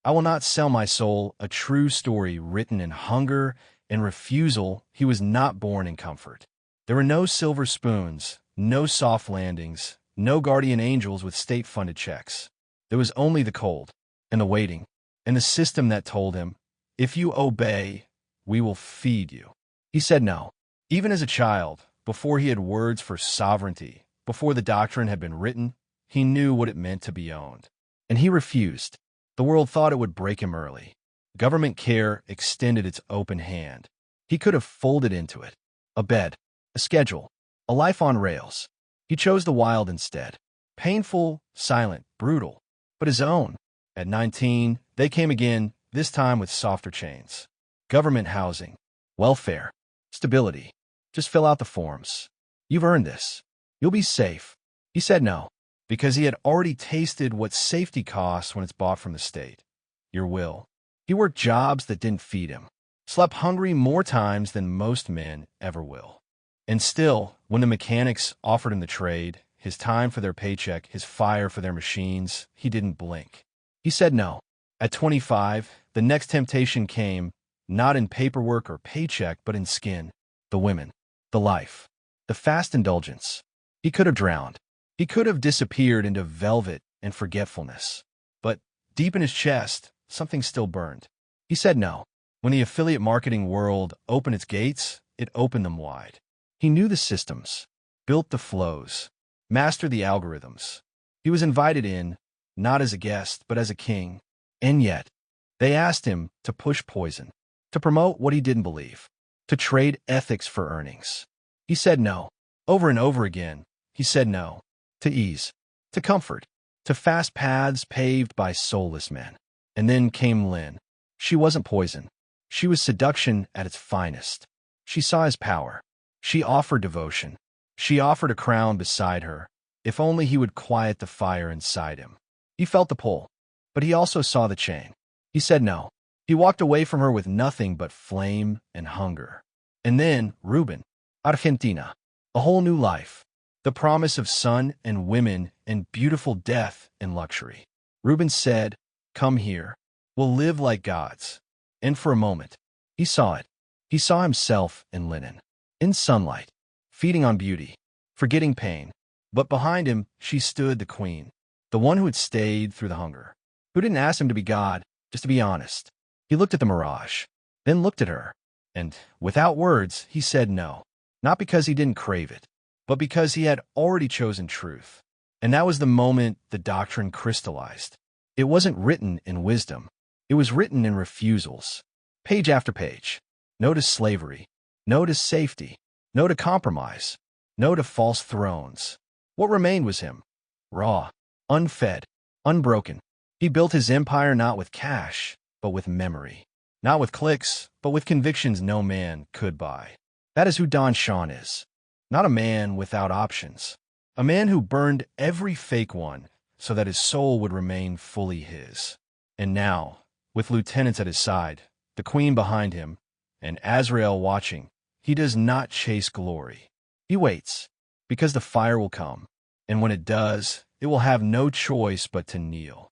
I will not sell my soul, a true story written in hunger and refusal. He was not born in comfort. There were no silver spoons, no soft landings, no guardian angels with state-funded checks. There was only the cold, and the waiting, and the system that told him, if you obey, we will feed you. He said no. Even as a child, before he had words for sovereignty, before the doctrine had been written, he knew what it meant to be owned. And he refused. The world thought it would break him early. Government care extended its open hand. He could have folded into it. A bed, a schedule, a life on rails. He chose the wild instead. Painful, silent, brutal, but his own. At 19, they came again, this time with softer chains. Government housing, welfare, stability. Just fill out the forms. You've earned this. You'll be safe. He said no, because he had already tasted what safety costs when it's bought from the state. Your will. He worked jobs that didn't feed him, slept hungry more times than most men ever will. And still, when the mechanics offered him the trade, his time for their paycheck, his fire for their machines, he didn't blink. He said no. At 25, the next temptation came, not in paperwork or paycheck, but in skin. The women, the life, the fast indulgence. He could have drowned. He could have disappeared into velvet and forgetfulness. But deep in his chest, something still burned. He said no. When the affiliate marketing world opened its gates, it opened them wide. He knew the systems, built the flows, mastered the algorithms. He was invited in, not as a guest, but as a king. And yet, they asked him to push poison, to promote what he didn't believe, to trade ethics for earnings. He said no. Over and over again, he said no. To ease, to comfort, to fast paths paved by soulless men. And then came Lynn. She wasn't poison. She was seduction at its finest. She saw his power. She offered devotion. She offered a crown beside her, if only he would quiet the fire inside him. He felt the pull, but he also saw the chain. He said no. He walked away from her with nothing but flame and hunger. And then, Reuben, Argentina, a whole new life. The promise of sun and women and beautiful death and luxury. Reuben said, come here. We'll live like gods. And for a moment, he saw it. He saw himself in linen, in sunlight, feeding on beauty, forgetting pain. But behind him, she stood the queen, the one who had stayed through the hunger, who didn't ask him to be God, just to be honest. He looked at the mirage, then looked at her, and without words, he said no, not because he didn't crave it, but because he had already chosen truth. And that was the moment the doctrine crystallized. It wasn't written in wisdom. It was written in refusals, page after page. No to slavery, no to safety, no to compromise, no to false thrones. What remained was him, raw, unfed, unbroken. He built his empire not with cash, but with memory. Not with clicks, but with convictions no man could buy. That is who Don Sean is. Not a man without options. A man who burned every fake one so that his soul would remain fully his. And now, with lieutenants at his side, the queen behind him, and Azrael watching, he does not chase glory. He waits, because the fire will come, and when it does, it will have no choice but to kneel.